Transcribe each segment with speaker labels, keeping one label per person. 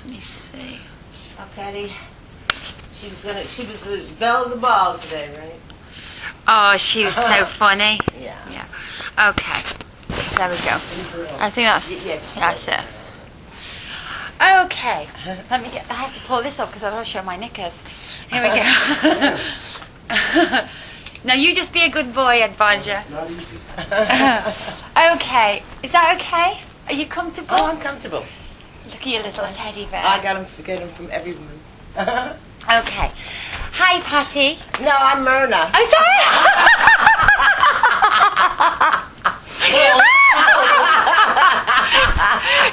Speaker 1: Let me see.
Speaker 2: Oh, Patty. She was the belle of the ball today, right?
Speaker 1: Oh, she was so funny.
Speaker 2: Yeah.
Speaker 1: Yeah. Okay. There we go. I think that's it. Okay. Let me I have to pull this up because I want to show my knickers. Here we go. Now you just be a good boy, Advanja.
Speaker 3: Not easy.
Speaker 1: Okay. Is that okay? Are you comfortable?
Speaker 2: Oh, I'm comfortable.
Speaker 1: Look at your little teddy bear.
Speaker 2: I got them from everyone.
Speaker 1: Okay. Hi, Patty.
Speaker 2: No, I'm Myrna.
Speaker 1: I'm sorry.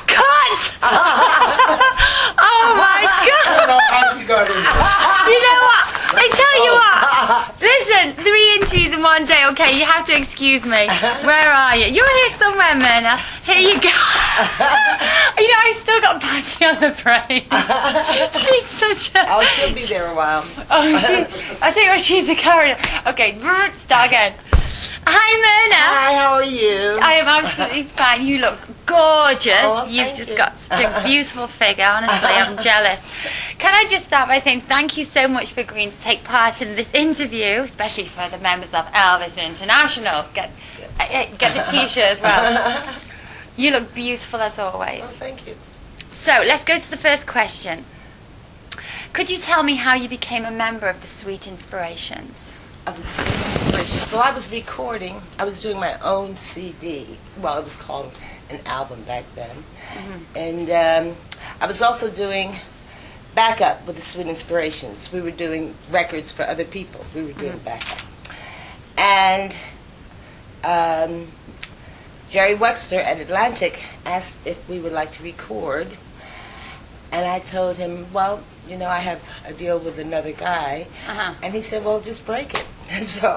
Speaker 1: Cut! Oh my God! You know what? I tell you what. Listen, 3 interviews in one day. Okay, you have to excuse me. Where are you? You're here somewhere, Myrna. Here you go. You know, I still got Patty on the brain. She's such a...
Speaker 2: Oh, she'll be there a while.
Speaker 1: Oh, I tell you what, she's a character. Okay, start again. Hi, Myrna.
Speaker 2: Hi, how are you?
Speaker 1: I am absolutely fine. You look gorgeous.
Speaker 2: Oh,
Speaker 1: You've
Speaker 2: thank
Speaker 1: just
Speaker 2: you.
Speaker 1: got such a beautiful figure. Honestly, I'm jealous. Can I just start by saying thank you so much for agreeing to take part in this interview, especially for the members of Elvis International. Get the T-shirt as well. You look beautiful as always.
Speaker 2: Oh, thank you.
Speaker 1: So let's go to the first question. Could you tell me how you became a member of the Sweet Inspirations?
Speaker 2: Of the Sweet Inspirations. Well, I was recording. I was doing my own CD. Well, it was called an album back then. Mm-hmm. And I was also doing backup with the Sweet Inspirations. We were doing records for other people. We were doing backup. And Jerry Wexler at Atlantic asked if we would like to record. And I told him, well, you know, I have a deal with another guy.
Speaker 1: Uh-huh.
Speaker 2: And he said, well, just break it. So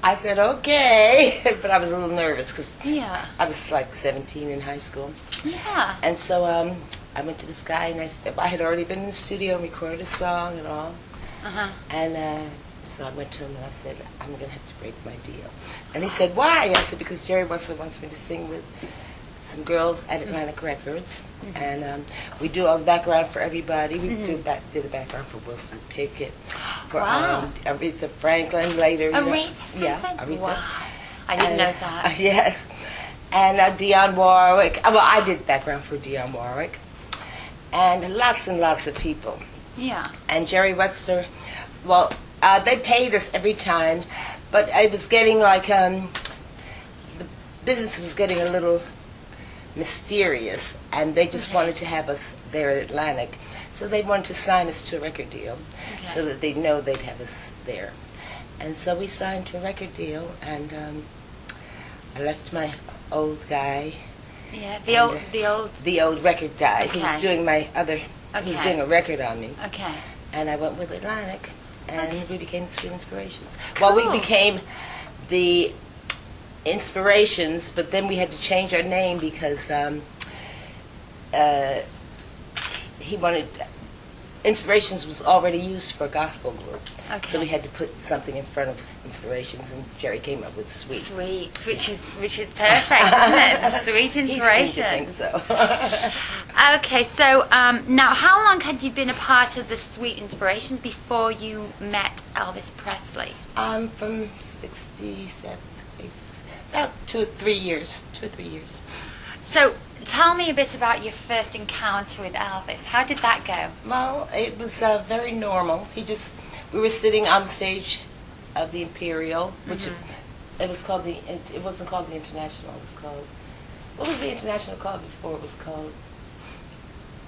Speaker 2: I said, okay. But I was a little nervous because I was like 17 in high school.
Speaker 1: Yeah.
Speaker 2: And so I went to this guy, and I had already been in the studio and recorded a song and all.
Speaker 1: Uh-huh.
Speaker 2: And so I went to him and I said, I'm going to have to break my deal. And he said, why? I said, because Jerry Wexler wants me to sing with some girls at Atlantic Records. Mm-hmm. And we do all the background for everybody. We did the background for Wilson Pickett, for Aretha Franklin later.
Speaker 1: Aretha?
Speaker 2: Yeah, Aretha.
Speaker 1: Wow. I didn't know that.
Speaker 2: Yes. And Dionne Warwick. Well, I did background for Dionne Warwick. And lots of people.
Speaker 1: Yeah.
Speaker 2: And Jerry Wexler, well, they paid us every time, but it was getting like, the business was getting a little mysterious, and they just wanted to have us there at Atlantic. So they wanted to sign us to a record deal so that they know they'd have us there. And so we signed to a record deal, and I left my old guy.
Speaker 1: Yeah, the old
Speaker 2: record guy who was doing who was doing a record on me.
Speaker 1: Okay.
Speaker 2: And I went with Atlantic, and we became the Sweet Inspirations.
Speaker 1: Cool.
Speaker 2: Well, we became the Inspirations, but then we had to change our name because he wanted... Inspirations was already used for a gospel group.
Speaker 1: Okay.
Speaker 2: So we had to put something in front of Inspirations, and Jerry came up with Sweet.
Speaker 1: Sweet, which is perfect, isn't it? The Sweet Inspirations.
Speaker 2: He seemed to think so.
Speaker 1: Okay, so now how long had you been a part of the Sweet Inspirations before you met Elvis Presley?
Speaker 2: From 67, 66, about 2 or 3 years.
Speaker 1: So tell me a bit about your first encounter with Elvis. How did that go?
Speaker 2: Well, it was very normal. We were sitting on the stage of the Imperial, which it was called it wasn't called the International. It was called, what was the International called before it was called?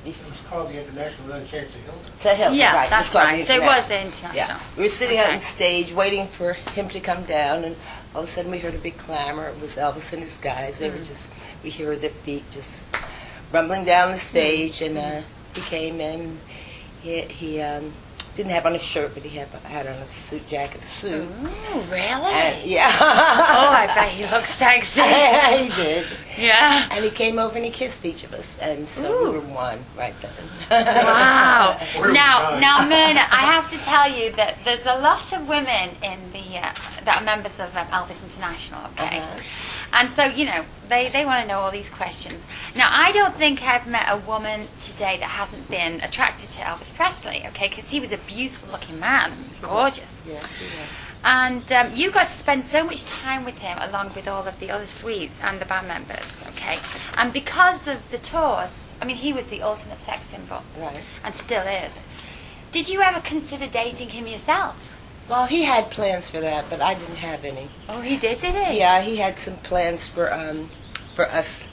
Speaker 3: It was called the International, then changed to Hilton.
Speaker 2: The Hilton,
Speaker 1: Yeah,
Speaker 2: right.
Speaker 1: that's right. So it was the International.
Speaker 2: Yeah. We were sitting out on stage waiting for him to come down, and all of a sudden we heard a big clamor. It was Elvis and his guys. They were we heard their feet just rumbling down the stage, and he came in. He didn't have on a shirt, but he had on a suit jacket.
Speaker 1: Ooh, really?
Speaker 2: And, yeah.
Speaker 1: Oh, I bet he looked sexy.
Speaker 2: He did.
Speaker 1: Yeah.
Speaker 2: And he came over and he kissed each of us, and so we were one right then.
Speaker 1: Wow. Now, Myrna, I have to tell you that there's a lot of women in that are members of Elvis International. Okay. And so, you know, they want to know all these questions. Now, I don't think I've met a woman today that hasn't been attracted to Elvis Presley, okay, because he was a beautiful-looking man, gorgeous.
Speaker 2: Yes, he was.
Speaker 1: And you got to spend so much time with him, along with all of the other Swedes and the band members, okay? And because of the tours, I mean, he was the ultimate sex symbol.
Speaker 2: Right.
Speaker 1: And still is. Did you ever consider dating him yourself?
Speaker 2: Well, he had plans for that, but I didn't have any.
Speaker 1: Oh, he did he?
Speaker 2: Yeah, he had some plans for us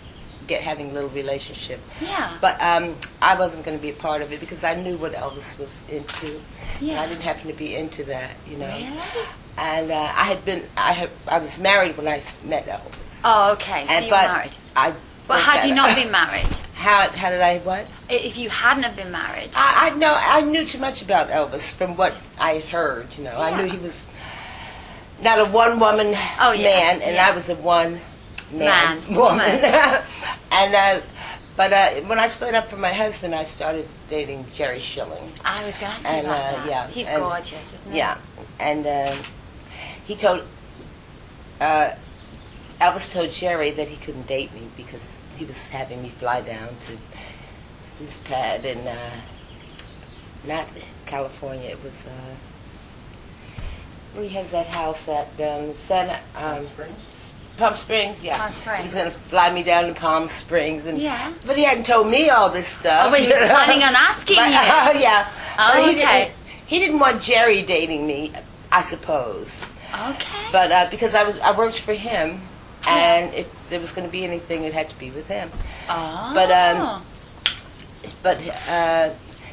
Speaker 2: having a little relationship.
Speaker 1: Yeah.
Speaker 2: But I wasn't going to be a part of it because I knew what Elvis was into.
Speaker 1: Yeah.
Speaker 2: And I didn't happen to be into that, you know.
Speaker 1: Really?
Speaker 2: And I was married when I met Elvis.
Speaker 1: Oh, okay. So
Speaker 2: And
Speaker 1: you were
Speaker 2: but
Speaker 1: married.
Speaker 2: But
Speaker 1: had you not been married?
Speaker 2: How did I what?
Speaker 1: If you hadn't have been married.
Speaker 2: I knew too much about Elvis from what I had heard. You know, I knew he was not a one-woman man, and I was a one-man woman. And but when I split up from my husband, I started dating Jerry Schilling.
Speaker 1: I was going to ask you about that.
Speaker 2: Yeah,
Speaker 1: he's gorgeous, isn't he?
Speaker 2: Yeah, and he told Elvis told Jerry that he couldn't date me because he was having me fly down to his pad in not California. It was where he has that house at Palm Springs. Yeah,
Speaker 1: Palm Springs.
Speaker 2: He was going to fly me down to Palm Springs, and
Speaker 1: Yeah.
Speaker 2: but he hadn't told me all this stuff.
Speaker 1: Oh, but he was planning on asking you.
Speaker 2: Yeah.
Speaker 1: Oh,
Speaker 2: But
Speaker 1: okay.
Speaker 2: He didn't want Jerry dating me, I suppose.
Speaker 1: Okay.
Speaker 2: But because I worked for him, and if there was going to be anything, it had to be with him.
Speaker 1: Oh.
Speaker 2: But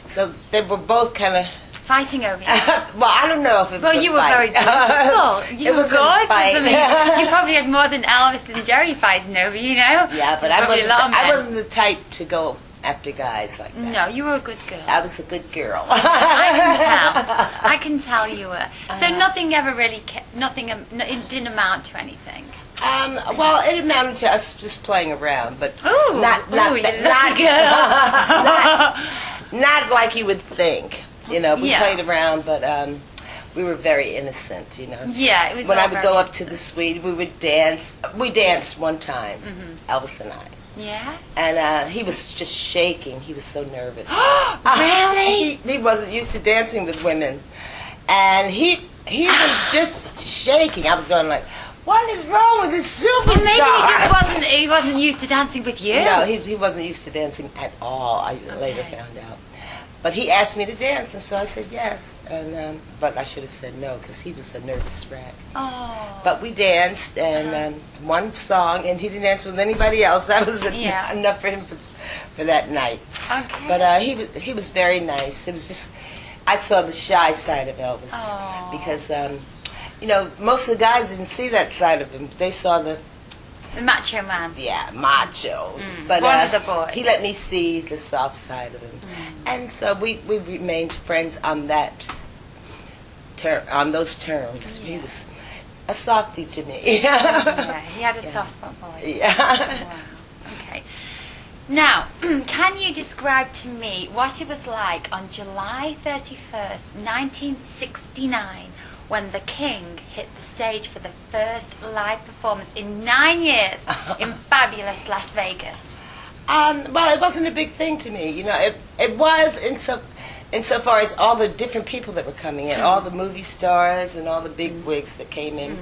Speaker 2: so they were both kind of
Speaker 1: fighting over you.
Speaker 2: well, I don't know if it was
Speaker 1: Well,
Speaker 2: a
Speaker 1: you were
Speaker 2: fight.
Speaker 1: very beautiful. You
Speaker 2: It
Speaker 1: were
Speaker 2: was a
Speaker 1: gorgeous.
Speaker 2: fight.
Speaker 1: I mean, you probably had more than Elvis and Jerry fighting over you, know?
Speaker 2: Yeah, but
Speaker 1: Probably
Speaker 2: I wasn't the type to go after guys like that.
Speaker 1: No, you were a good girl.
Speaker 2: I was a good girl.
Speaker 1: I can tell you were. So nothing ever really, it didn't amount to anything.
Speaker 2: Well, it amounted to us just playing around, but
Speaker 1: Ooh,
Speaker 2: not like you would think. You know, we played around, but we were very innocent. You know.
Speaker 1: Yeah, it was.
Speaker 2: When
Speaker 1: all
Speaker 2: I would
Speaker 1: very
Speaker 2: go up to
Speaker 1: innocent.
Speaker 2: the suite, we would dance. We danced one time, Elvis and I.
Speaker 1: Yeah.
Speaker 2: And he was just shaking. He was so nervous.
Speaker 1: Really?
Speaker 2: He wasn't used to dancing with women, and he was just shaking. I was going like, "What is wrong with this superstar?"
Speaker 1: Well, maybe he wasn't used to dancing with you.
Speaker 2: No, he wasn't used to dancing at all. I later found out. But he asked me to dance, and so I said yes. And but I should have said no because he was a nervous wreck.
Speaker 1: Oh.
Speaker 2: But we danced and one song, and he didn't dance with anybody else. That was enough for him for that night.
Speaker 1: Okay.
Speaker 2: But he was very nice. It was just I saw the shy side of Elvis because you know most of the guys didn't see that side of him. They saw the
Speaker 1: macho man.
Speaker 2: Yeah, macho. But
Speaker 1: one of the boys.
Speaker 2: He let me see the soft side of him, and so we remained friends on that on those terms.
Speaker 1: Yeah.
Speaker 2: He was a softie to me.
Speaker 1: Yeah, he had a soft spot for you.
Speaker 2: Yeah.
Speaker 1: Wow. Okay. Now, can you describe to me what it was like on July 31st, 1969, when the King hit the stage for the first live performance in 9 years in fabulous Las Vegas?
Speaker 2: Well, it wasn't a big thing to me. You know, it was insofar as all the different people that were coming in, all the movie stars and all the big wigs that came in.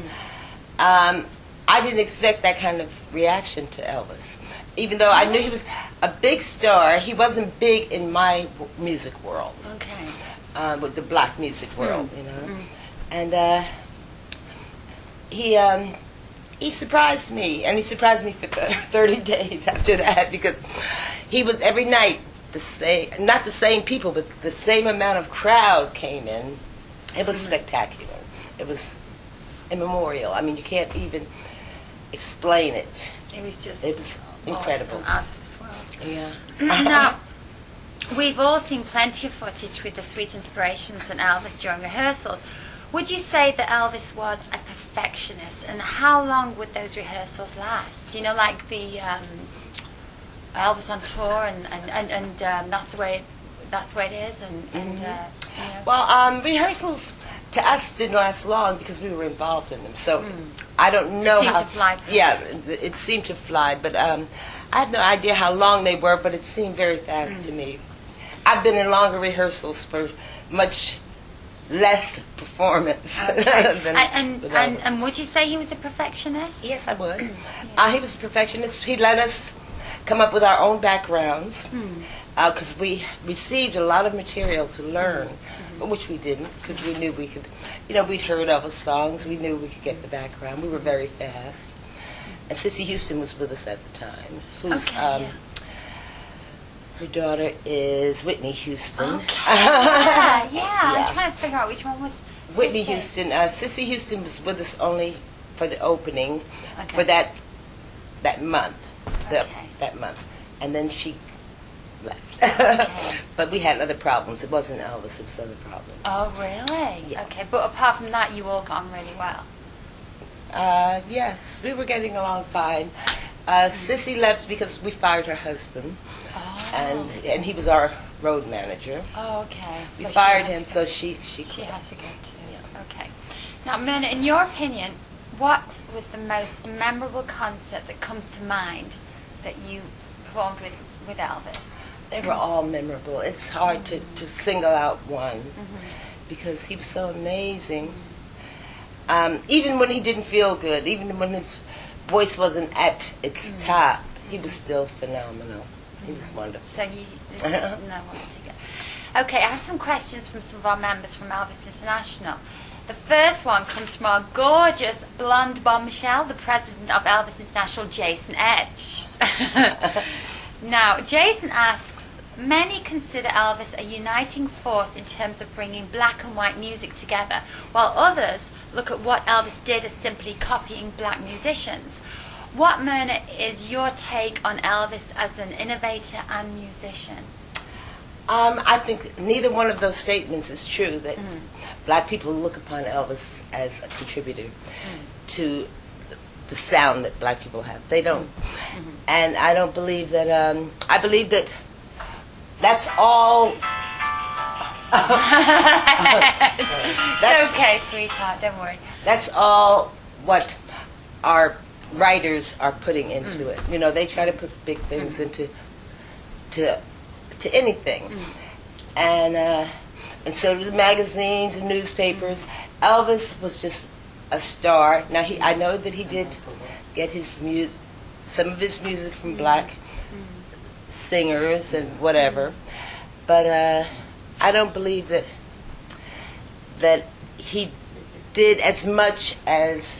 Speaker 2: I didn't expect that kind of reaction to Elvis. Even though I knew he was a big star, he wasn't big in my music world.
Speaker 1: Okay.
Speaker 2: With the black music world, you know. And he surprised me, and he surprised me for 30 days after that because he was every night the same, not the same people, but the same amount of crowd came in. It was spectacular. It was immemorial. I mean, you can't even explain it.
Speaker 1: It was just
Speaker 2: incredible.
Speaker 1: Awesome, out of this world.
Speaker 2: Yeah.
Speaker 1: Now, we've all seen plenty of footage with the sweet inspirations and Elvis during rehearsals. Would you say that Elvis was a perfectionist, and how long would those rehearsals last? You know, like the Elvis on tour, and that's the way it is, and you know.
Speaker 2: Well, rehearsals to us didn't last long because we were involved in them. So I don't know
Speaker 1: seemed
Speaker 2: how.
Speaker 1: to fly past.
Speaker 2: Yeah, it seemed to fly, but I have no idea how long they were. But it seemed very fast to me. I've been in longer rehearsals for much less performance.
Speaker 1: Okay.
Speaker 2: than
Speaker 1: and would you say he was a perfectionist?
Speaker 2: Yes, I would. He was a perfectionist. He let us come up with our own backgrounds because we received a lot of material to learn, which we didn't because we knew we could. We'd heard Elvis songs. We knew we could get the background. We were very fast. And Sissy Houston was with us at the time. Who's her daughter is Whitney Houston.
Speaker 1: Okay. Yeah. I'm trying to figure out which one was
Speaker 2: Whitney
Speaker 1: Sissy.
Speaker 2: Houston. Sissy Houston was with us only for the opening for that month. That month, and then she left. But we had other problems. It wasn't Elvis. It was other problems.
Speaker 1: Oh, really?
Speaker 2: Yeah.
Speaker 1: Okay, but apart from that, you all got on really well.
Speaker 2: Yes, we were getting along fine. Sissy left because we fired her husband, and he was our road manager.
Speaker 1: Oh, okay.
Speaker 2: We
Speaker 1: So
Speaker 2: fired
Speaker 1: she
Speaker 2: him,
Speaker 1: has to
Speaker 2: so
Speaker 1: go.
Speaker 2: she
Speaker 1: She
Speaker 2: quit.
Speaker 1: has to go too. Yeah. Okay. Now, Myrna, in your opinion, what was the most memorable concert that comes to mind that you performed with Elvis?
Speaker 2: They were all memorable. It's hard to single out one because he was so amazing. Even when he didn't feel good, even when his voice wasn't at its top, he was still phenomenal. He was wonderful.
Speaker 1: So you there's just no one to go. Okay, I have some questions from some of our members from Elvis International. The first one comes from our gorgeous blonde bombshell, the president of Elvis International, Jason Edge. Now, Jason asks, many consider Elvis a uniting force in terms of bringing black and white music together, while others look at what Elvis did as simply copying black musicians. What, Myrna, is your take on Elvis as an innovator and musician?
Speaker 2: I think neither one of those statements is true, that black people look upon Elvis as a contributor to the sound that black people have. They don't. And I don't believe that, I believe that that's all.
Speaker 1: It's okay, sweetheart, don't worry.
Speaker 2: That's all what our writers are putting into it. They try to put big things into anything, and so do the magazines and newspapers. Elvis was just a star. Now I know that he did get some of his music from black singers and whatever, but I don't believe that he did as much as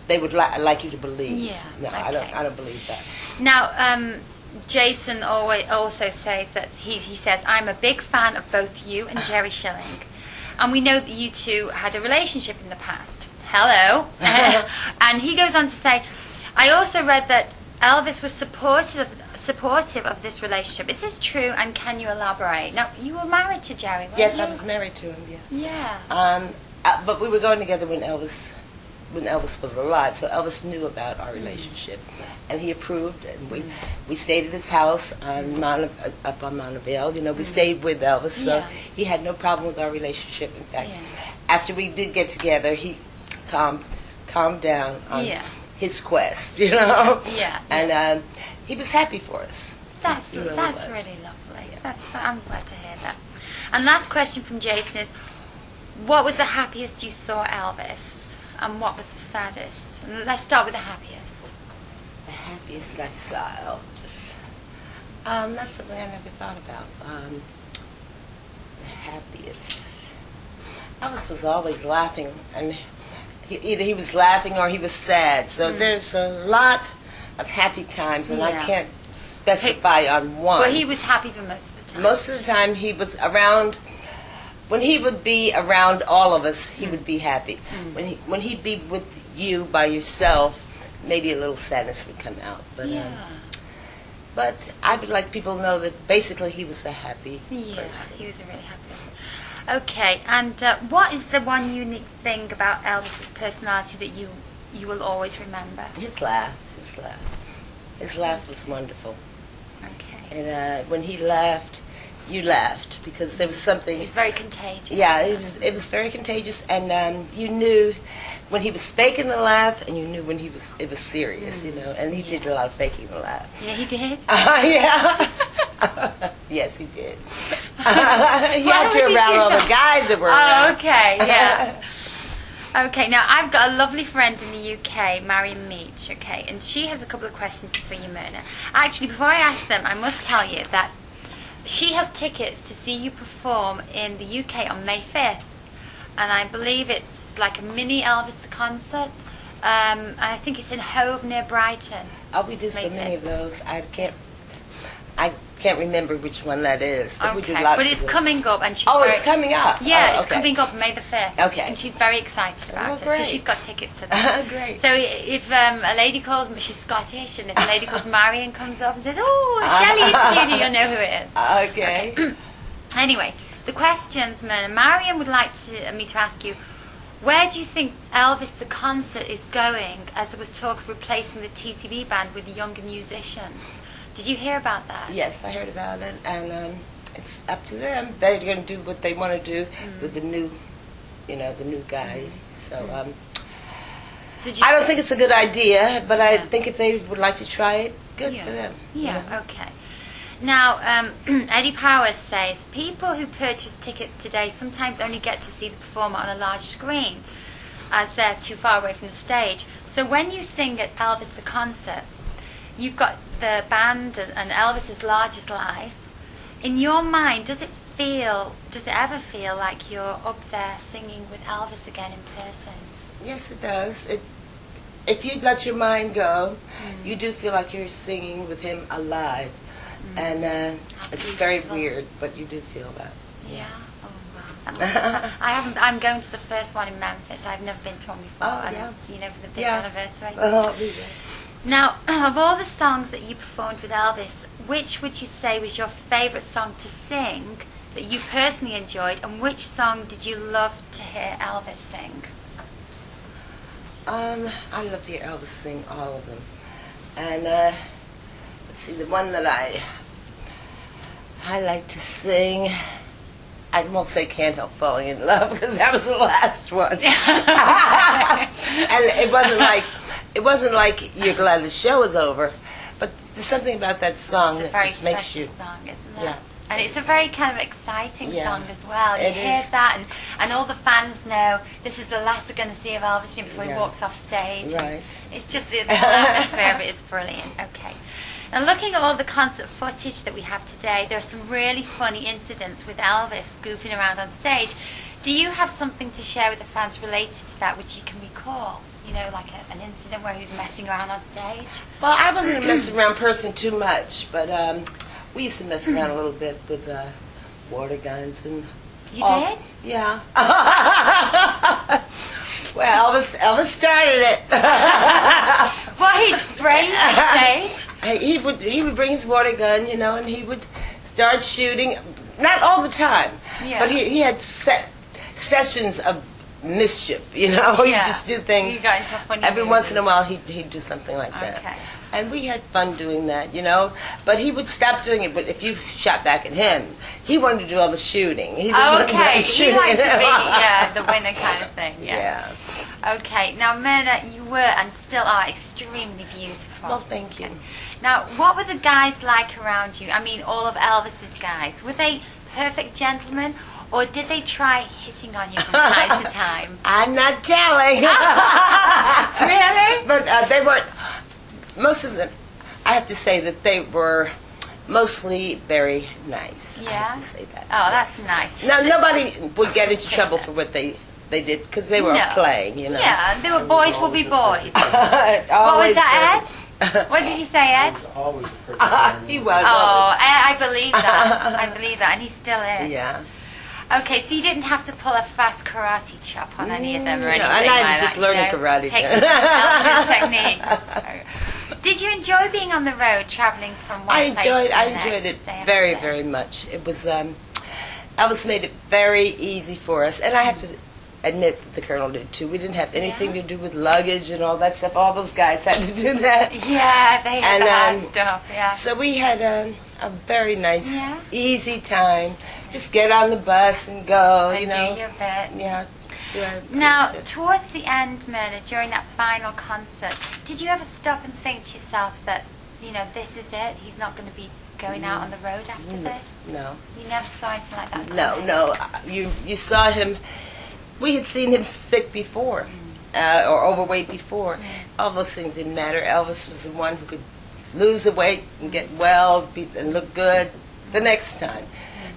Speaker 2: they would like you to believe.
Speaker 1: Yeah.
Speaker 2: No,
Speaker 1: okay.
Speaker 2: I don't believe that.
Speaker 1: Now, Jason also says that he says, I'm a big fan of both you and Jerry Schilling. And we know that you two had a relationship in the past. Hello. And he goes on to say, I also read that Elvis was supportive of this relationship. Is this true, and can you elaborate? Now, you were married to Jerry, weren't
Speaker 2: Yes,
Speaker 1: you?
Speaker 2: I was married to him, yeah.
Speaker 1: Yeah.
Speaker 2: But we were going together when Elvis was alive, so Elvis knew about our relationship, and he approved. And we stayed at his house on up on Monteville. We stayed with Elvis, so he had no problem with our relationship. In fact, after we did get together, he calmed down on his quest,
Speaker 1: Yeah.
Speaker 2: and he was happy for us.
Speaker 1: That's really lovely. Yeah. I'm glad to hear that. And last question from Jason is, what was the happiest you saw Elvis, and what was the saddest? And let's start with the happiest.
Speaker 2: The happiest I saw Elvis. That's something I never thought about. The happiest. Elvis was always laughing, and either he was laughing or he was sad. So there's a lot of happy times, and I can't specify on one.
Speaker 1: Well, he was happy for most of the time.
Speaker 2: Most of the time he was around. When he would be around all of us, he would be happy. When he'd be with you by yourself, maybe a little sadness would come out. But I would like people to know that basically he was a happy person.
Speaker 1: He was a really happy person. Okay, and what is the one unique thing about Elvis's personality that you will always remember?
Speaker 2: His laugh. His laugh was wonderful.
Speaker 1: Okay.
Speaker 2: And when he laughed, you left because there was something.
Speaker 1: It's very contagious.
Speaker 2: Yeah, it was very contagious, and you knew when he was faking the laugh, and you knew when it was serious, you know. And he did a lot of faking the laugh.
Speaker 1: Yeah, he did.
Speaker 2: Yeah. Yes, he did. He had to around all the guys that were around.
Speaker 1: Oh, okay, yeah. Okay, now I've got a lovely friend in the UK, Marion Meach, okay, and she has a couple of questions for you, Myrna. Actually, before I ask them, I must tell you that she has tickets to see you perform in the UK on May 5th, and I believe it's like a mini Elvis the concert. I think it's in Hove near Brighton.
Speaker 2: Oh, we do so many of those. I can't remember which one that is. But we do lots
Speaker 1: but it's
Speaker 2: of them.
Speaker 1: coming up, and she's
Speaker 2: it's coming up.
Speaker 1: Yeah,
Speaker 2: oh,
Speaker 1: it's coming up May the 5th.
Speaker 2: Okay.
Speaker 1: And she's very excited about it.
Speaker 2: Great.
Speaker 1: So she's got tickets to that.
Speaker 2: Great.
Speaker 1: So if a lady calls me, she's Scottish, and if a lady calls Marion comes up and says, "Oh, Shelly in studio," you'll know who it is.
Speaker 2: Okay.
Speaker 1: Anyway, the questions, Myrna. Marion would like me to ask you, where do you think Elvis the concert is going, as there was talk of replacing the TCB band with younger musicians? Did you hear about that?
Speaker 2: Yes, I heard about it, and it's up to them. They're going to do what they want to do with the new, the new guy. So, I don't think it's a good idea, but I think if they would like to try it, good for them.
Speaker 1: Yeah, okay. Now, Eddie Powers says, people who purchase tickets today sometimes only get to see the performer on a large screen, as they're too far away from the stage. So when you sing at Elvis the concert, you've got the band and Elvis is large as life. In your mind, does it ever feel like you're up there singing with Elvis again in person?
Speaker 2: Yes, it does. If you let your mind go, you do feel like you're singing with him alive. And it's very weird, but you do feel that.
Speaker 1: Yeah. Oh, wow. I'm going to the first one in Memphis. I've never been to one before.
Speaker 2: Oh, yeah.
Speaker 1: For the big anniversary.
Speaker 2: Oh, yeah.
Speaker 1: Now, of all the songs that you performed with Elvis, which would you say was your favourite song to sing that you personally enjoyed, and which song did you love to hear Elvis sing?
Speaker 2: I love to hear Elvis sing all of them. And let's see, the one that I like to sing, I won't say Can't Help Falling in Love, because that was the last one. And it wasn't like you're glad the show is over, but there's something about that song that just makes you.
Speaker 1: It's a very special song, isn't it?
Speaker 2: Yeah.
Speaker 1: And it's a very kind of exciting song as well. You
Speaker 2: It
Speaker 1: hear
Speaker 2: is.
Speaker 1: that, and all the fans know this is the last they're going to see of Elvis before he
Speaker 2: Yeah.
Speaker 1: walks off stage.
Speaker 2: Right.
Speaker 1: It's just the whole atmosphere of it is brilliant. Okay. Now, looking at all the concert footage that we have today, there are some really funny incidents with Elvis goofing around on stage. Do you have something to share with the fans related to that which you can recall? You know, like an incident where he was messing around on stage?
Speaker 2: Well, I wasn't a mess around person too much, but we used to mess around a little bit with water guns and.
Speaker 1: You did?
Speaker 2: Yeah. Well, Elvis started it.
Speaker 1: Well, he'd spray the stage.
Speaker 2: He would bring his water gun, and he would start shooting. Not all the time, but he had sessions of mischief. He'd just do things.
Speaker 1: You got into a funny
Speaker 2: Every
Speaker 1: mood.
Speaker 2: once in a while, he'd do something like that.
Speaker 1: Okay.
Speaker 2: And we had fun doing that, But he would stop doing it. But if you shot back at him, he wanted to do all the shooting. He didn't want to
Speaker 1: He liked to be the winner kind of thing.
Speaker 2: Yeah.
Speaker 1: Okay. Now, Myrna, you were and still are extremely beautiful.
Speaker 2: Well, thank you.
Speaker 1: Now, what were the guys like around you? I mean, all of Elvis's guys. Were they perfect gentlemen, or did they try hitting on you from time to time?
Speaker 2: I'm not telling.
Speaker 1: Really?
Speaker 2: But they weren't. Most of them, I have to say that they were mostly very nice.
Speaker 1: Yeah?
Speaker 2: I have to say that.
Speaker 1: Oh, that's nice.
Speaker 2: Now, nobody would get into trouble for what they did, because they were playing,
Speaker 1: Yeah, they were boys will be boys. What was
Speaker 2: Always
Speaker 1: that, Ed? What did you say, Ed?
Speaker 3: Always the first
Speaker 2: He was.
Speaker 1: Oh, I believe that. I believe that, and he still is.
Speaker 2: Yeah.
Speaker 1: Okay, so you didn't have to pull a fast karate chop on any of them or anything
Speaker 2: and I was
Speaker 1: like
Speaker 2: just
Speaker 1: that,
Speaker 2: learning karate.
Speaker 1: Take some Elvis techniques. Did you enjoy being on the road, traveling from one place to the next?
Speaker 2: I enjoyed it very, very much. It was, Elvis made it very easy for us, and I have to admit that the Colonel did too. We didn't have anything to do with luggage and all that stuff. All those guys had to do that.
Speaker 1: Yeah, they had the hard
Speaker 2: And
Speaker 1: stuff, yeah.
Speaker 2: so we had a very nice,
Speaker 1: Yeah.
Speaker 2: easy time. Just get on the bus and go,
Speaker 1: And
Speaker 2: you know.
Speaker 1: do your bit.
Speaker 2: Yeah.
Speaker 1: Now, towards the end, Myrna, during that final concert, did you ever stop and think to yourself that, you know, this is it? He's not going to be going out on the road after this?
Speaker 2: No.
Speaker 1: You never saw anything like that?
Speaker 2: No,
Speaker 1: coming?
Speaker 2: no. You saw him. We had seen him sick before, or overweight before. All those things didn't matter. Elvis was the one who could lose the weight and get well and look good the next time.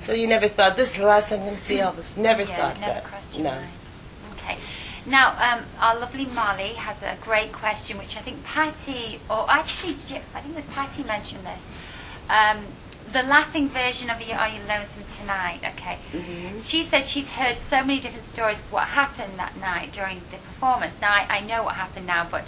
Speaker 2: So you never thought, this is the last time I'm going to see Elvis. Never thought
Speaker 1: never
Speaker 2: that.
Speaker 1: crossed your
Speaker 2: No.
Speaker 1: mind. Okay. Now, our lovely Molly has a great question, which I think Patty, or actually, I think it was Patty mentioned this. The laughing version of Are You Lonesome Tonight? Okay.
Speaker 2: Mm-hmm.
Speaker 1: She says she's heard so many different stories of what happened that night during the performance. Now, I know what happened now, but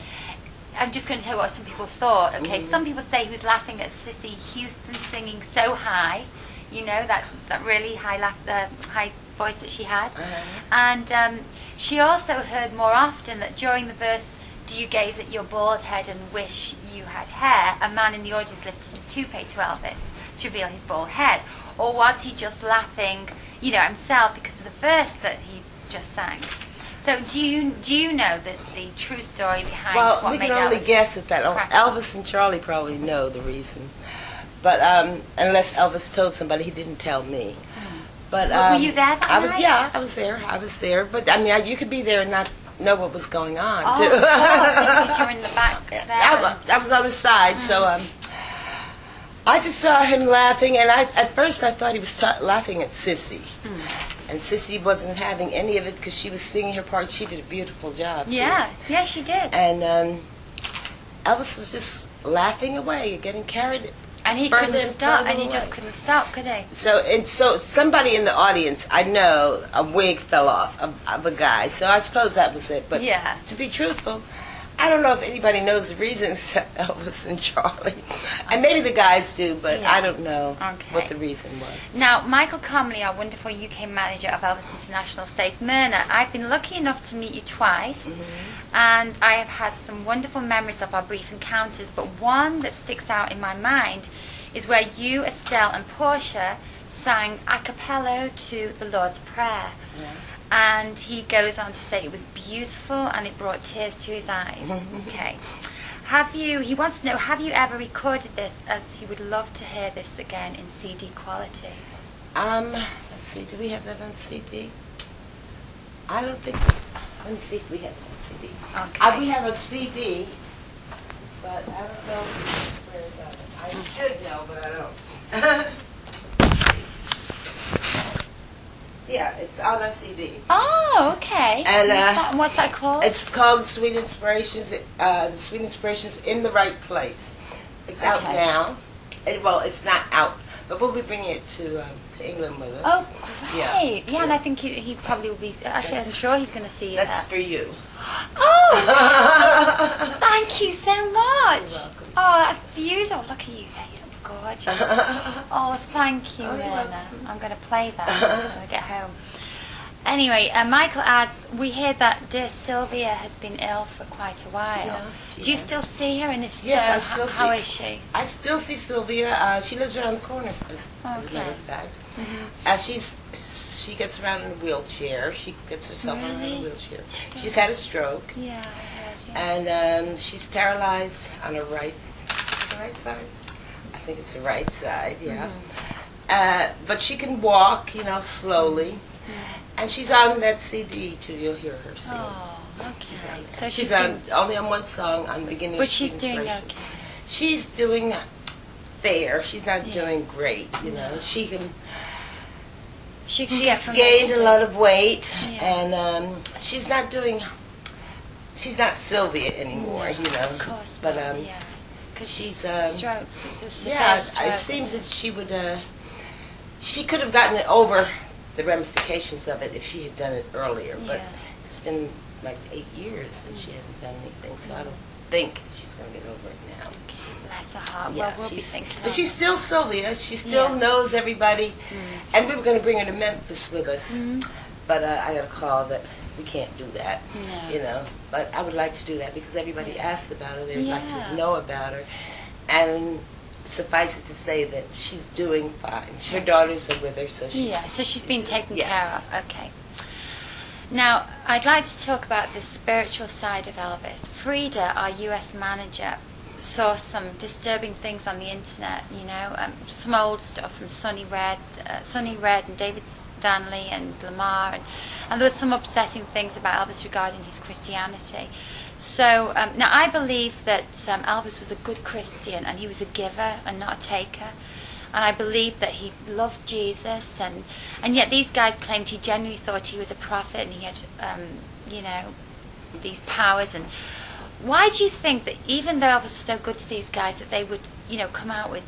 Speaker 1: I'm just going to tell you what some people thought. Okay.
Speaker 2: Mm-hmm.
Speaker 1: Some people say he was laughing at Sissy Houston singing so high, you know, that really high high voice that she had. And she also heard more often that during the verse, do you gaze at your bald head and wish you had hair, a man in the audience lifted his toupee to Elvis to reveal his bald head. Or was he just laughing, you know, himself because of the verse that he just sang? So do you know the true story behind
Speaker 2: Well,
Speaker 1: what
Speaker 2: we
Speaker 1: made
Speaker 2: can only
Speaker 1: Elvis
Speaker 2: guess at that.
Speaker 1: crack
Speaker 2: Elvis and Charlie probably know the reason. But unless Elvis told somebody, he didn't tell me. But
Speaker 1: Were you there that
Speaker 2: I was,
Speaker 1: night?
Speaker 2: yeah, I was there. I was there. But I mean, you could be there and not know what was going on.
Speaker 1: Oh,
Speaker 2: too.
Speaker 1: of course, because you're in the back there.
Speaker 2: I was on the side, so I just saw him laughing, and at first I thought he was laughing at Sissy. And Sissy wasn't having any of it because she was singing her part. She did a beautiful job.
Speaker 1: Yeah, yeah, she did.
Speaker 2: And Elvis was just laughing away, getting carried.
Speaker 1: And he
Speaker 2: further
Speaker 1: couldn't
Speaker 2: and
Speaker 1: stop,
Speaker 2: further
Speaker 1: and he
Speaker 2: away.
Speaker 1: just couldn't stop, could he?
Speaker 2: So somebody in the audience, I know, a wig fell off of a guy. So I suppose that was it. But
Speaker 1: Yeah.
Speaker 2: to be truthful, I don't know if anybody knows the reasons Elvis and Charlie. And maybe the guys do, but
Speaker 1: Yeah.
Speaker 2: I don't know
Speaker 1: Okay.
Speaker 2: what the reason was.
Speaker 1: Now, Michael Comley, our wonderful UK manager of Elvis International, says, Myrna, I've been lucky enough to meet you twice, and I have had some wonderful memories of our brief encounters, but one that sticks out in my mind is where you, Estelle, and Portia sang a cappella to the Lord's Prayer.
Speaker 2: Yeah.
Speaker 1: And he goes on to say it was beautiful and it brought tears to his eyes. Okay. He wants to know, have you ever recorded this, as he would love to hear this again in CD quality?
Speaker 2: Let's see, do we have that on CD? I don't think, let me see if we have it on CD.
Speaker 1: Okay.
Speaker 2: We have a CD, but I don't know where it's on. I should know, but I don't. Yeah, it's on our CD.
Speaker 1: Oh, okay.
Speaker 2: And,
Speaker 1: what's that called?
Speaker 2: It's called Sweet Inspirations. The Sweet Inspirations in the Right Place. It's out
Speaker 1: Okay.
Speaker 2: now. Well, it's not out, but we'll be bringing it to England with us.
Speaker 1: Oh, great. Yeah, and I think he probably will be, actually, I'm sure he's going to see
Speaker 2: That's
Speaker 1: that.
Speaker 2: for you.
Speaker 1: Oh, thank you so much.
Speaker 2: You're welcome.
Speaker 1: Oh, that's beautiful. Look at you there. You look gorgeous. Oh, thank you,
Speaker 2: Oh, you're
Speaker 1: Myrna.
Speaker 2: welcome.
Speaker 1: I'm going to play that when I get home. Anyway, Michael adds, we hear that dear Sylvia has been ill for quite a while.
Speaker 2: Yeah, she
Speaker 1: Do you
Speaker 2: has.
Speaker 1: still see her? And if
Speaker 2: Yes,
Speaker 1: so,
Speaker 2: I still see
Speaker 1: how
Speaker 2: her.
Speaker 1: is she?
Speaker 2: I still see Sylvia. She lives around the corner, as a matter
Speaker 1: Okay.
Speaker 2: of fact. She gets around in a wheelchair. She gets herself around in a
Speaker 1: Really?
Speaker 2: wheelchair. She's had a stroke,
Speaker 1: Yeah, I heard you.
Speaker 2: and she's paralyzed on her right side. I think it's the right side, yeah. But she can walk, slowly. And she's on that CD too. You'll hear her sing.
Speaker 1: Oh, okay. So
Speaker 2: She's
Speaker 1: been-
Speaker 2: only on one song on the beginning.
Speaker 1: But
Speaker 2: of
Speaker 1: she's
Speaker 2: Sweet
Speaker 1: doing
Speaker 2: Inspiration.
Speaker 1: okay.
Speaker 2: She's doing fair. She's not doing great. She can.
Speaker 1: She can get
Speaker 2: She's
Speaker 1: from
Speaker 2: gained
Speaker 1: there.
Speaker 2: a lot of weight,
Speaker 1: Yeah.
Speaker 2: and she's not doing. She's not Sylvia anymore,
Speaker 1: Of course
Speaker 2: But
Speaker 1: not, yeah. 'Cause
Speaker 2: she's
Speaker 1: stroke.
Speaker 2: yeah. It seems that she would. She could have gotten it over the ramifications of it if she had done it earlier. But
Speaker 1: Yeah.
Speaker 2: it's been like 8 years that she hasn't done anything, so I don't think she's going to get over it now.
Speaker 1: Bless her heart.
Speaker 2: Yeah,
Speaker 1: Well, we'll be thinking.
Speaker 2: but
Speaker 1: of
Speaker 2: she's still Sylvia. She still
Speaker 1: Yeah.
Speaker 2: knows everybody. And we were going to bring her to Memphis with us. But I got a call that we can't do that.
Speaker 1: No.
Speaker 2: But I would like to do that because everybody asks about her. They would like
Speaker 1: Yeah.
Speaker 2: to know about her. And suffice it to say that she's doing fine. Her daughters are with her, so she's...
Speaker 1: Yeah, so she's been taken
Speaker 2: yes.
Speaker 1: care of. Okay. Now, I'd like to talk about the spiritual side of Elvis. Frida, our US manager, saw some disturbing things on the internet, some old stuff from Sonny Red and David Stanley and Lamar, and there were some upsetting things about Elvis regarding his Christianity. So now I believe that Elvis was a good Christian, and he was a giver and not a taker. And I believe that he loved Jesus, and yet these guys claimed he genuinely thought he was a prophet, and he had, these powers. And why do you think that even though Elvis was so good to these guys, that they would, come out with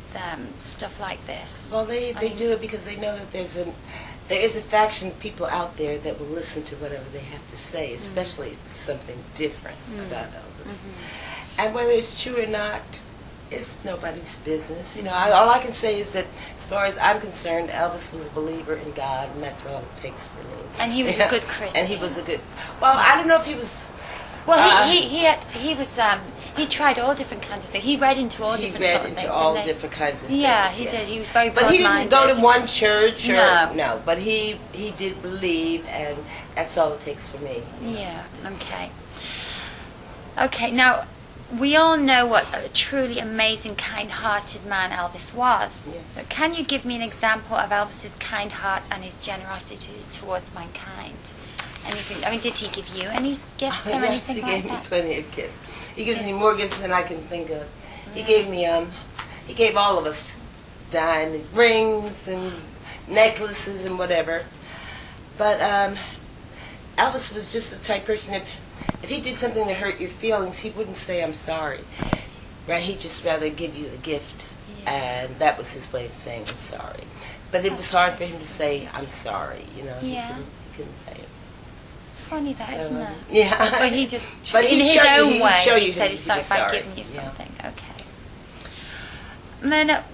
Speaker 1: stuff like this?
Speaker 2: Well, they do it because they know that there is a faction of people out there that will listen to whatever they have to say, especially if it's something different about Elvis. Mm-hmm. And whether it's true or not, it's nobody's business. All I can say is that, as far as I'm concerned, Elvis was a believer in God, and that's all it takes for me.
Speaker 1: And he was a good Christian.
Speaker 2: And he was a good... Well, I don't know if he was...
Speaker 1: Well, he tried all different kinds of things. He read into all different
Speaker 2: things.
Speaker 1: He read into all
Speaker 2: different kinds of things.
Speaker 1: Yeah, he did. He was very
Speaker 2: But he didn't go to one church or...
Speaker 1: No.
Speaker 2: But he did believe, and that's all it takes for me.
Speaker 1: Yeah, okay. Okay, now... We all know what a truly amazing, kind-hearted man Elvis was.
Speaker 2: Yes.
Speaker 1: So can you give me an example of Elvis's kind heart and his generosity towards mankind? Anything? Did he give you any gifts or anything
Speaker 2: he
Speaker 1: like
Speaker 2: gave me
Speaker 1: that?
Speaker 2: plenty of gifts. He gives me more gifts than I can think of. He gave me, he gave all of us diamonds, rings, and necklaces and whatever. But Elvis was just the type of person, if he did something to hurt your feelings, he wouldn't say, I'm sorry. Right? He'd just rather give you a gift. Yeah. And that was his way of saying, I'm sorry. But it was hard for him to say, I'm sorry. He couldn't say it.
Speaker 1: Funny that, isn't it?
Speaker 2: Yeah.
Speaker 1: But he just,
Speaker 2: but
Speaker 1: in his own way,
Speaker 2: show you
Speaker 1: he said,
Speaker 2: he's
Speaker 1: sorry by
Speaker 2: sorry.
Speaker 1: giving you something. Okay. Myrna,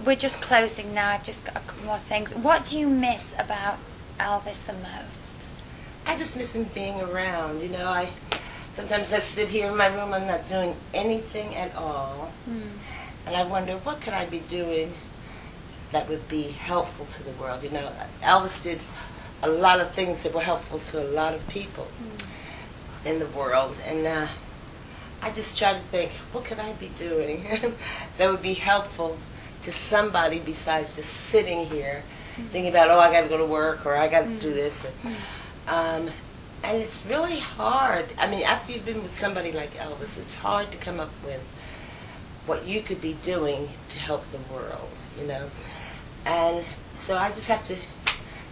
Speaker 1: we're just closing now. I've just got a couple more things. What do you miss about Elvis the most?
Speaker 2: I just miss him being around. Sometimes I sit here in my room, I'm not doing anything at all. And I wonder, what could I be doing that would be helpful to the world? Elvis did a lot of things that were helpful to a lot of people in the world. And I just try to think, what could I be doing that would be helpful to somebody besides just sitting here thinking about, I got to go to work, or I got to do this. And it's really hard. After you've been with somebody like Elvis, it's hard to come up with what you could be doing to help the world, And so I just have to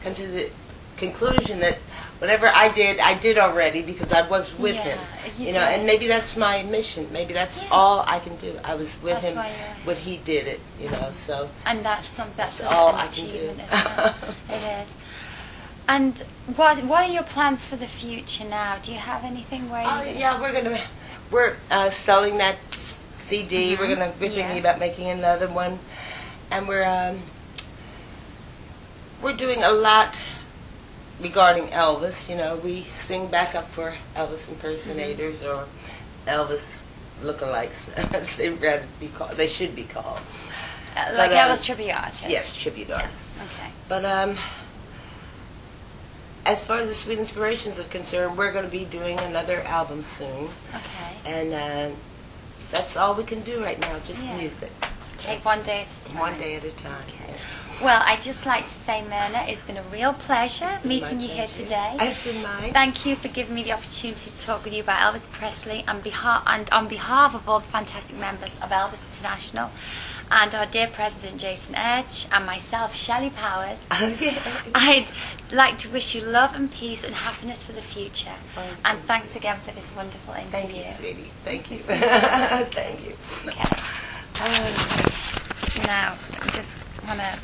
Speaker 2: come to the conclusion that whatever I did already, because I was with him, and maybe that's my mission. Maybe that's all I can do. I was with him when he did it, so.
Speaker 1: And that's
Speaker 2: all I can do.
Speaker 1: It is. And what are your plans for the future now? Do you have anything where you...
Speaker 2: we're selling that CD. We're thinking about making another one, and we're doing a lot regarding Elvis. We sing backup for Elvis impersonators or Elvis lookalikes. They should be called.
Speaker 1: Like Elvis tribute artists.
Speaker 2: Yes, tribute artists.
Speaker 1: Yes. Okay.
Speaker 2: But as far as the Sweet Inspirations are concerned, we're going to be doing another album soon.
Speaker 1: Okay.
Speaker 2: And that's all we can do right now, just music.
Speaker 1: Take one day at a time.
Speaker 2: One day at a time.
Speaker 1: Okay. Well, I'd just like to say, Myrna, it's been a real pleasure meeting you here today.
Speaker 2: It's been mine.
Speaker 1: Thank you for giving me the opportunity to talk with you about Elvis Presley on behalf of all the fantastic members of Elvis International, and our dear President Jason Edge, and myself, Shelly Powers. I'd like to wish you love and peace and happiness for the future. And thanks again for this wonderful interview.
Speaker 2: Thank you, sweetie. Thank you. Thank you.
Speaker 1: Okay. Now, I just want to